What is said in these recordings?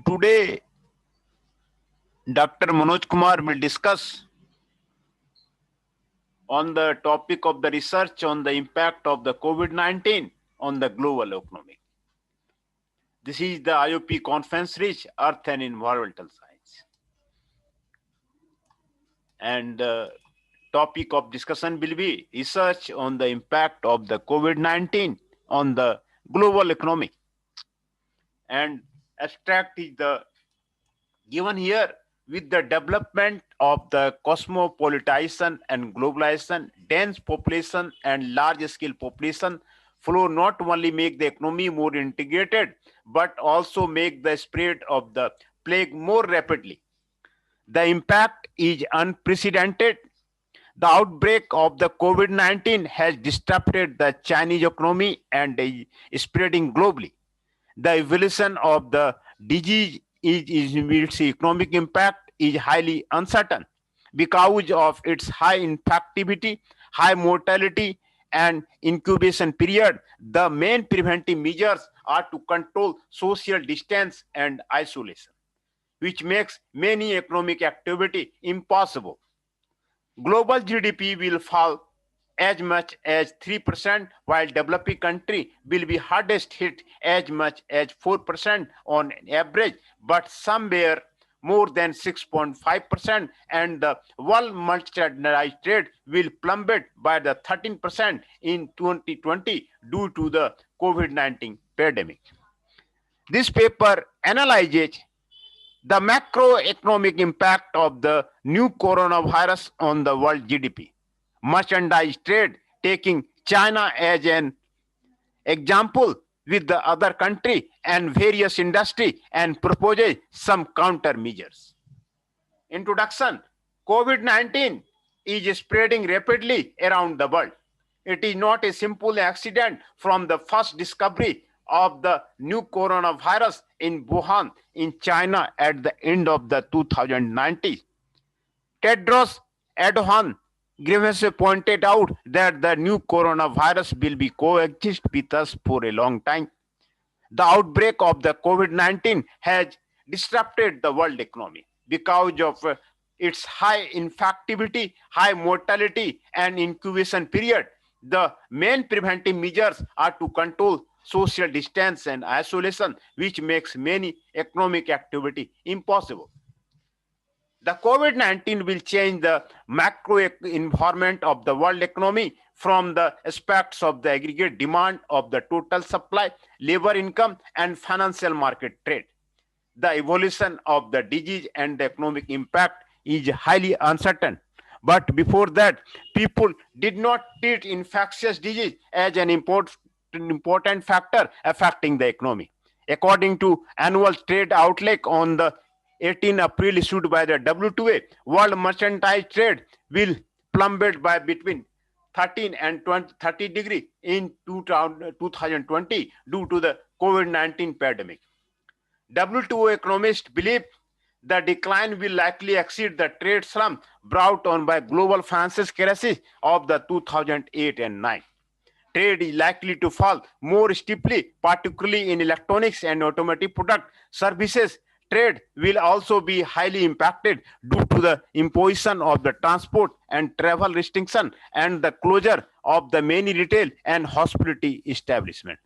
Today, Dr. Manoj Kumar will discuss on the topic of the research on the impact of the COVID-19 on the global economy. This is the IOP conference reach Earth and Environmental Science. And the topic of discussion will be research on the impact of the COVID-19 on the global economy. And abstract is the given here. With the development of the cosmopolitan and globalization, dense population and large-scale population flow not only make the economy more integrated, but also make the spread of the plague more rapidly. The impact is unprecedented. The outbreak of the COVID-19 has disrupted the Chinese economy and is spreading globally. The evolution of the disease its economic impact is highly uncertain because of its high infectivity, high mortality, and incubation period. The main preventive measures are to control social distance and isolation, which makes many economic activity impossible. Global GDP will fall as much as 3%, while developing country will be hardest hit as much as 4% on average, but somewhere more than 6.5%, and the world merchandise trade will plummet by the 13% in 2020 due to the COVID-19 pandemic. This paper analyzes the macroeconomic impact of the new coronavirus on the world GDP. Merchandise trade, taking China as an example with the other country and various industry, and proposes some countermeasures. Introduction. COVID-19 is spreading rapidly around the world. It is not a simple accident from the first discovery of the new coronavirus in Wuhan in China at the end of the 2019. Tedros Adhanom Ghebreyesus pointed out that the new coronavirus will be coexist with us for a long time. The outbreak of the COVID-19 has disrupted the world economy because of its high infectivity, high mortality, and incubation period. The main preventive measures are to control social distance and isolation, which makes many economic activity impossible. The COVID-19 will change the macro environment of the world economy from the aspects of the aggregate demand of the total supply, labor income, and financial market trade. The evolution of the disease and the economic impact is highly uncertain. But before that, people did not treat infectious disease as an important factor affecting the economy. According to annual trade outlook on the 18 April issued by the WTO, world merchandise trade will plummet by between 13 and 30 degree in 2020 due to the COVID-19 pandemic. WTO economists believe the decline will likely exceed the trade slump brought on by global financial crisis of the 2008 and 9. Trade is likely to fall more steeply, particularly in electronics and automotive product. Services trade will also be highly impacted due to the imposition of the transport and travel restriction and the closure of the many retail and hospitality establishments.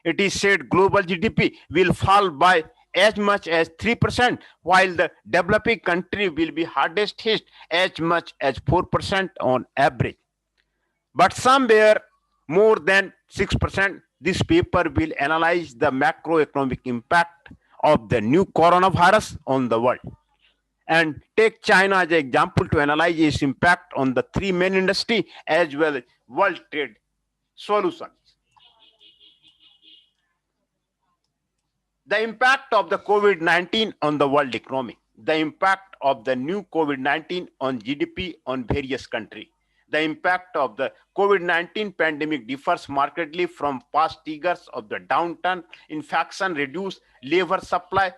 It is said global GDP will fall by as much as 3%, while the developing country will be hardest hit as much as 4% on average. But somewhere more than 6%. This paper will analyze the macroeconomic impact of the new coronavirus on the world and take China as an example to analyze its impact on the three main industries as well as world trade solutions. The impact of the COVID-19 on the world economy. The impact of the new COVID-19 on GDP on various countries. The impact of the COVID-19 pandemic differs markedly from past years of the downturn, infection, reduced labor supply,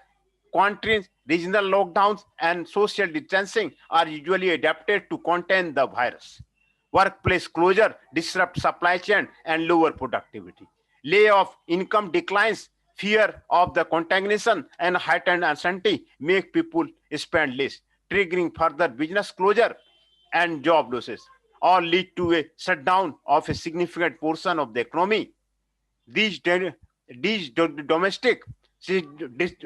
quarantines, regional lockdowns, and social distancing are usually adapted to contain the virus. Workplace closure disrupt supply chain and lower productivity. Layoff, income declines, Fear of the contamination and heightened uncertainty make people spend less, triggering further business closure and job losses, or lead to a shutdown of a significant portion of the economy. These, domestic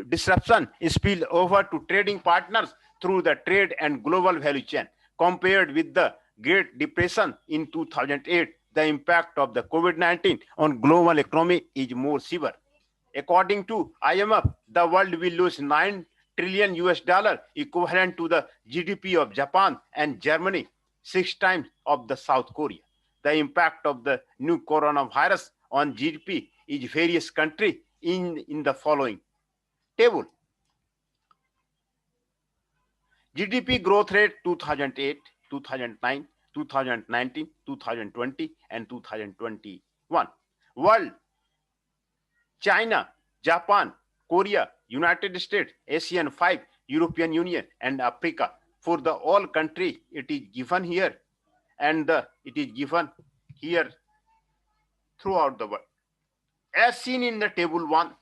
disruption spill over to trading partners through the trade and global value chain. Compared with the Great Depression in 2008, the impact of the COVID-19 on global economy is more severe. According to IMF, the world will lose 9 trillion US dollar, equivalent to the GDP of Japan and Germany, 6 times of the South Korea. The impact of the new coronavirus on GDP is various countries in the following table. GDP growth rate 2008, 2009, 2019, 2020, and 2021. World: China, Japan, Korea, United States, ASEAN 5, European Union, and Africa. For the all country, it is given here, and it is given here throughout the world. As seen in the table 1,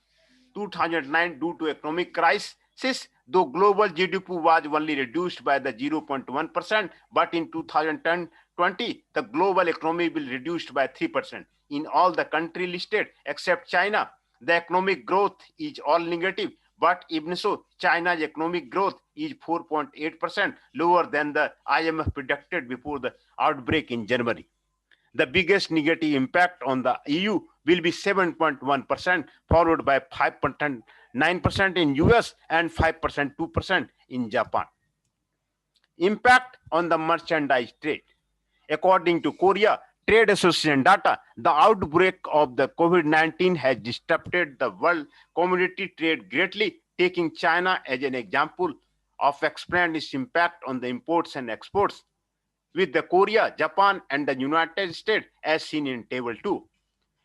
2009, due to economic crisis, though global GDP was only reduced by the 0.1%, but in 2020, the global economy will reduced by 3%. In all the countries listed except China, the economic growth is all negative, but even so, China's economic growth is 4.8%, lower than the IMF predicted before the outbreak in January. The biggest negative impact on the EU will be 7.1%, followed by 5.9% in US and 5%, 2% in Japan. Impact on the merchandise trade. According to Korea Trade Association data, the outbreak of the COVID-19 has disrupted the world commodity trade greatly, taking China as an example of explain its impact on the imports and exports, with the Korea, Japan, and the United States as seen in table 2.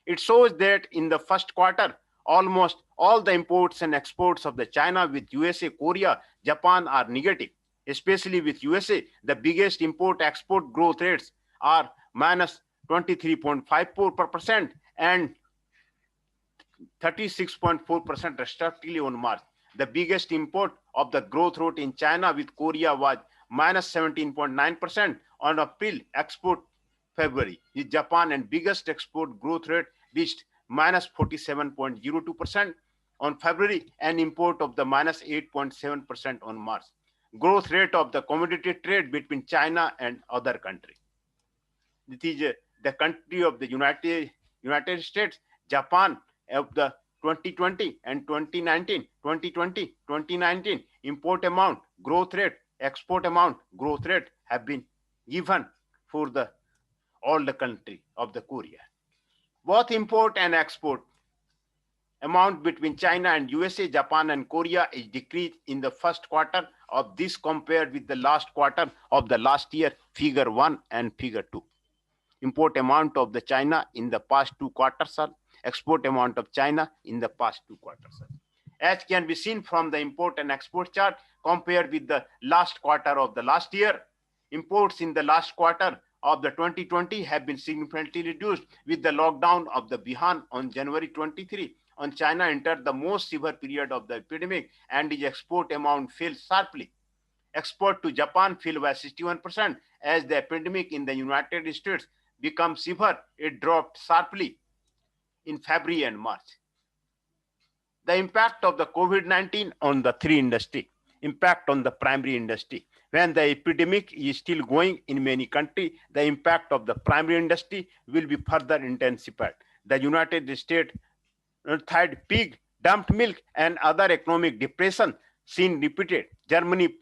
It shows that in the first quarter, almost all the imports and exports of the China with USA, Korea, Japan are negative. Especially with USA, the biggest import-export growth rates are minus 23.54% and 36.4% respectively on March. The biggest import of the growth rate in China with Korea was minus 17.9% on April export February. With Japan and biggest export growth rate reached minus 47.02% on February and import of the minus 8.7% on March. Growth rate of the commodity trade between China and other countries. This is the country of the United States, Japan of the 2020 and 2019, 2020, 2019 import amount, growth rate, export amount, growth rate have been given for the all the country of the Korea. Both import and export amount between China and USA, Japan, and Korea is decreased in the first quarter of this compared with the last quarter of the last year, figure 1 and figure 2. Import amount of the China in the past 2 quarters are export amount of China in the past 2 quarters. As can be seen from the import and export chart, compared with the last quarter of the last year, imports in the last quarter of the 2020 have been significantly reduced with the lockdown of the Wuhan on January 23. On China entered the most severe period of the epidemic and its export amount fell sharply. Export to Japan fell by 61% as the epidemic in the United States became severe. It dropped sharply in February and March. The impact of the COVID-19 on the 3 industry. Impact on the primary industry. When the epidemic is still going in many countries, the impact of the primary industry will be further intensified. The United States had pig, dumped milk, and other economic depression seen repeated. Germany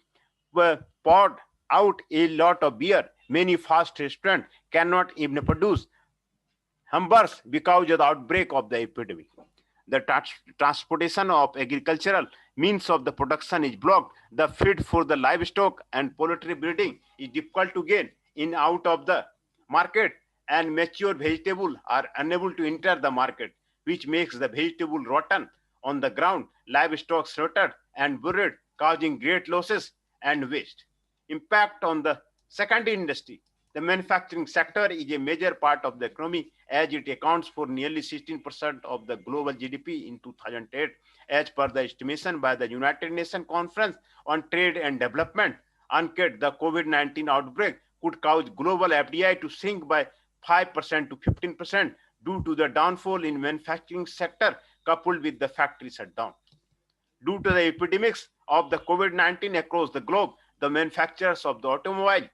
poured out a lot of beer. Many fast restaurants cannot even produce hamburgers because of the outbreak of the epidemic. The transportation of agricultural means of the production is blocked. The feed for the livestock and poultry breeding is difficult to gain in out of the market, and mature vegetables are unable to enter the market, which makes the vegetable rotten on the ground, livestock slaughtered and buried, causing great losses and waste. Impact on the secondary industry. The manufacturing sector is a major part of the economy as it accounts for nearly 16% of the global GDP in 2008, as per the estimation by the United Nations Conference on Trade and Development. UNCTAD, the COVID-19 outbreak could cause global FDI to shrink by 5% to 15% due to the downfall in manufacturing sector coupled with the factory shutdown. Due to the epidemics of the COVID-19 across the globe, the manufacturers of the automobile,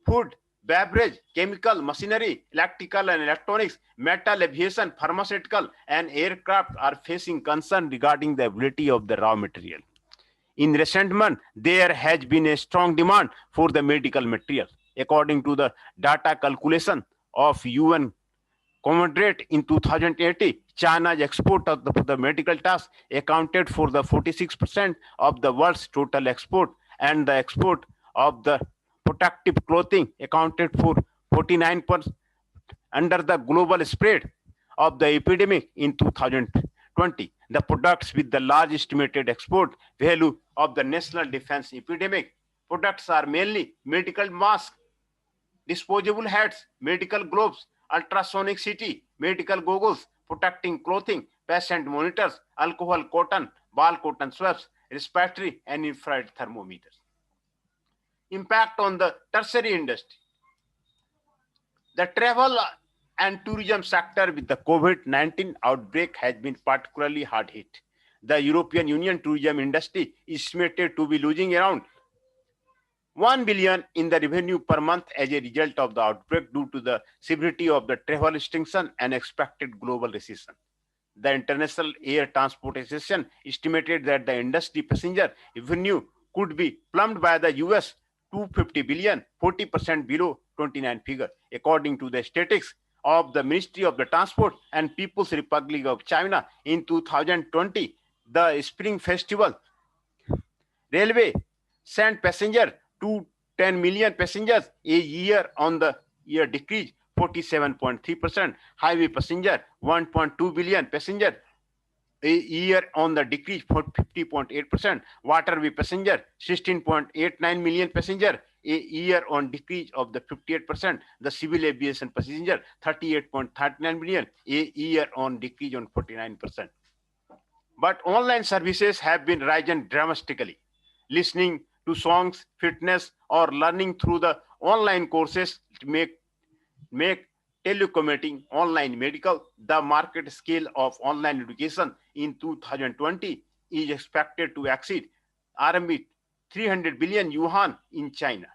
food, beverage, chemical, machinery, electrical and electronics, metal, aviation, pharmaceutical, and aircraft are facing concern regarding the availability of the raw material. In recent months, there has been a strong demand for the medical material. According to the data calculation of UN Commodate in 2080, China's export of the medical tasks accounted for the 46% of the world's total export, and the export of the protective clothing accounted for 49%. Under the global spread of the epidemic in 2020, the products with the large estimated export value of the national defense epidemic products are mainly medical masks, disposable hats, medical gloves, ultrasonic CT, medical goggles, protecting clothing, patient monitors, alcohol, cotton, ball cotton swabs, respiratory and infrared thermometers. Impact on the tertiary industry. The travel and tourism sector with the COVID-19 outbreak has been particularly hard hit. The European Union tourism industry is estimated to be losing around 1 billion in the revenue per month as a result of the outbreak due to the severity of the travel restriction and expected global recession. The International Air Transport Association estimated that the industry passenger revenue could be plumbed by the US 250 billion, 40% below 29 figure. According to the statistics of the Ministry of the Transport and People's Republic of China in 2020, the Spring Festival Railway sent passenger to 10 million passengers a year on the year decrease 47.3%. Highway passenger 1.2 billion passenger a year on the decrease for 50.8%. Waterway passenger 16.89 million passenger a year on decrease of the 58%. The civil aviation passenger 38.39 million a year on decrease on 49%. But online services have been rising dramatically. Listening to songs, fitness, or learning through the online courses to make telecommuting online medical. The market scale of online education in 2020 is expected to exceed RMB 300 billion yuan in China.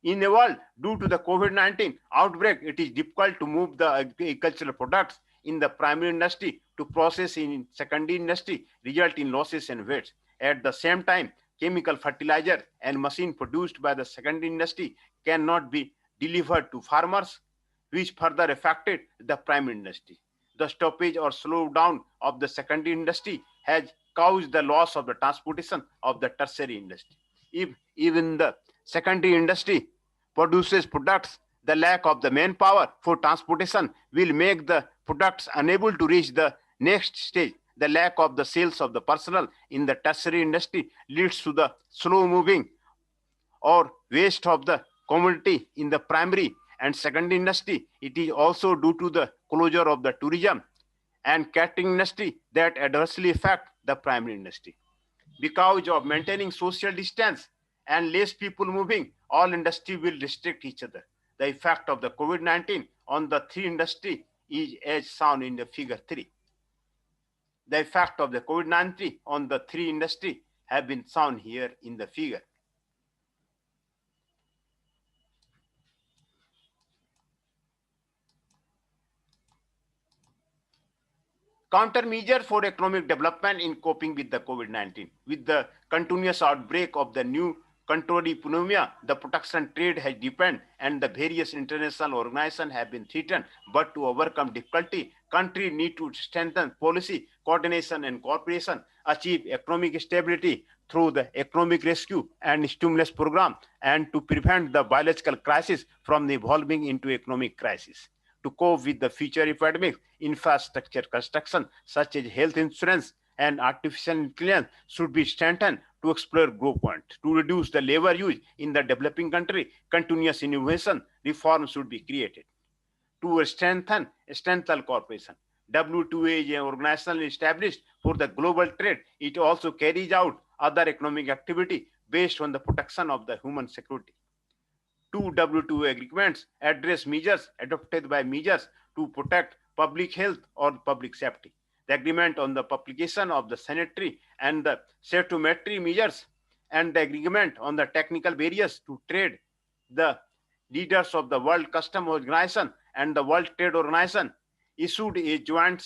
In the world, due to the COVID-19 outbreak, it is difficult to move the agricultural products in the primary industry to process in secondary industry, result in losses and waste. At the same time, chemical fertilizer and machine produced by the secondary industry cannot be delivered to farmers, which further affected the primary industry. The stoppage or slowdown of the secondary industry has caused the loss of the transportation of the tertiary industry. If even the secondary industry produces products, the lack of the manpower for transportation will make the products unable to reach the next stage. The lack of the sales of the personnel in the tertiary industry leads to the slow moving or waste of the commodity in the primary and secondary industry. It is also due to the closure of the tourism and catering industry that adversely affect the primary industry. Because of maintaining social distance and less people moving, all industry will restrict each other. The effect of the COVID-19 on the three industry is as shown in the figure 3. The effect of the COVID-19 on the three industry have been shown here in the figure. Countermeasure for economic development in coping with the COVID-19. With the continuous outbreak of the new controlled pneumonia, the protection trade has deepened and the various international organizations have been threatened. But to overcome difficulty, countries need to strengthen policy, coordination and cooperation, achieve economic stability through the economic rescue and stimulus program, and to prevent the biological crisis from evolving into economic crisis. To cope with the future epidemics, infrastructure construction such as health insurance and artificial intelligence should be strengthened to explore growth points. To reduce the labor use in the developing country, continuous innovation reforms should be created. To strengthen cooperation, WTO is an organization established for the global trade. It also carries out other economic activity based on the protection of the human security. Two WTO agreements address measures adopted by measures to protect public health or public safety. The agreement on the publication of the sanitary and the cytometry measures and the agreement on the technical barriers to trade. The leaders of the World Customs Organization and the World Trade Organization issued a joint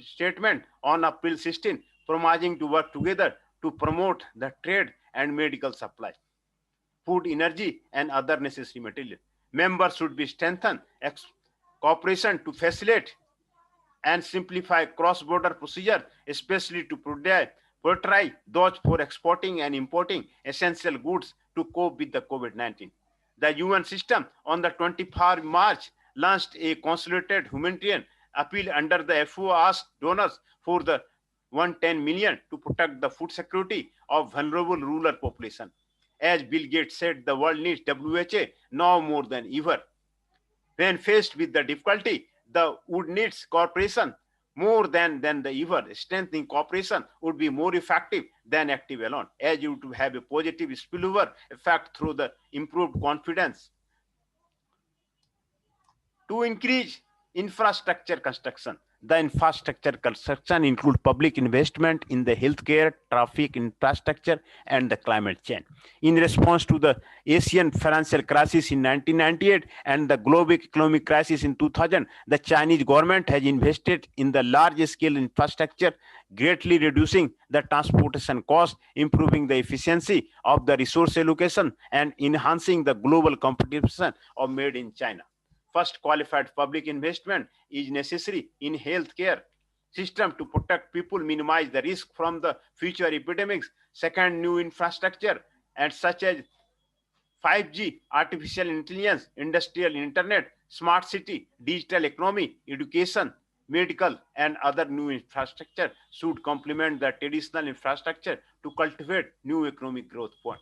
statement on April 16, promising to work together to promote the trade and medical supplies, food, energy, and other necessary materials. Members should be strengthened cooperation to facilitate and simplify cross-border procedure, especially to portray those for exporting and importing essential goods to cope with the COVID-19. The UN system on the 24th March launched a consolidated humanitarian appeal under the FAO asked donors for the 110 million to protect the food security of vulnerable rural population. As Bill Gates said, the world needs WHO now more than ever. When faced with the difficulty, the would needs cooperation more than the ever. Strengthening cooperation would be more effective than active alone, as you would have a positive spillover effect through the improved confidence. To increase infrastructure construction, the infrastructure construction includes public investment in the healthcare, traffic infrastructure, and the climate change. In response to the Asian financial crisis in 1998 and the global economic crisis in 2000, the Chinese government has invested in the large-scale infrastructure, greatly reducing the transportation cost, improving the efficiency of the resource allocation, and enhancing the global competition of made in China. First, qualified public investment is necessary in healthcare system to protect people, minimize the risk from the future epidemics. Second, new infrastructure and such as 5G, artificial intelligence, industrial internet, smart city, digital economy, education, medical, and other new infrastructure should complement the traditional infrastructure to cultivate new economic growth point.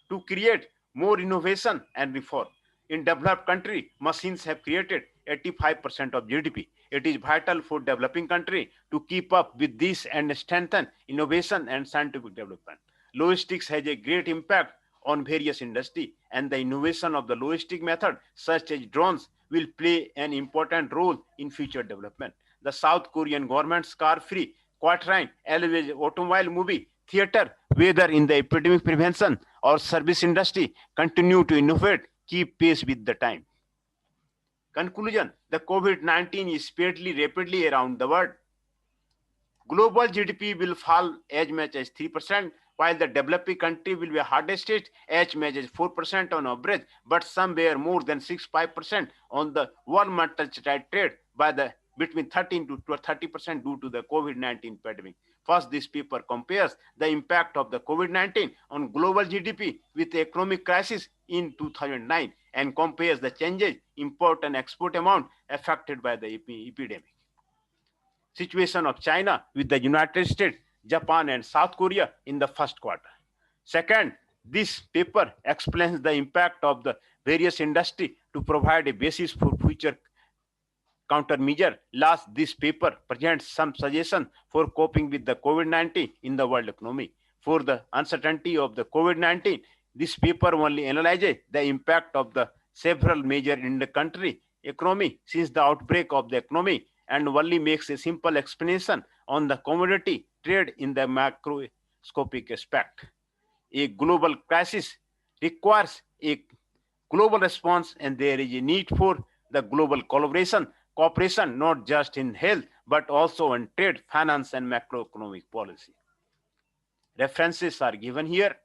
To create more innovation and reform. In developed country, machines have created 85% of GDP. It is vital for developing country to keep up with this and strengthen innovation and scientific development. Logistics has a great impact on various industries, and the innovation of the logistic method, such as drones, will play an important role in future development. The South Korean government's car-free quatrain, elevated automobile movie, theater, whether in the epidemic prevention or service industry, continue to innovate, keep pace with the time. Conclusion, the COVID-19 is spreading rapidly around the world. Global GDP will fall as much as 3%, while the developing country will be hardest hit as much as 4% on average, but somewhere more than 6-5% on the world mercantile trade by the between 13 to 30% due to the COVID-19 pandemic. First, this paper compares the impact of the COVID-19 on global GDP with the economic crisis in 2009 and compares the changes, import and export amount affected by the epidemic. Situation of China with the United States, Japan, and South Korea in the first quarter. Second, this paper explains the impact of the various industry to provide a basis for future countermeasure. Last, this paper presents some suggestions for coping with the COVID-19 in the world economy. For the uncertainty of the COVID-19, this paper only analyzes the impact of the several measures in the country economy since the outbreak of the economy and only makes a simple explanation on the commodity trade in the macroscopic aspect. A global crisis requires a global response, and there is a need for the global cooperation, not just in health, but also in trade, finance, and macroeconomic policy. References are given here.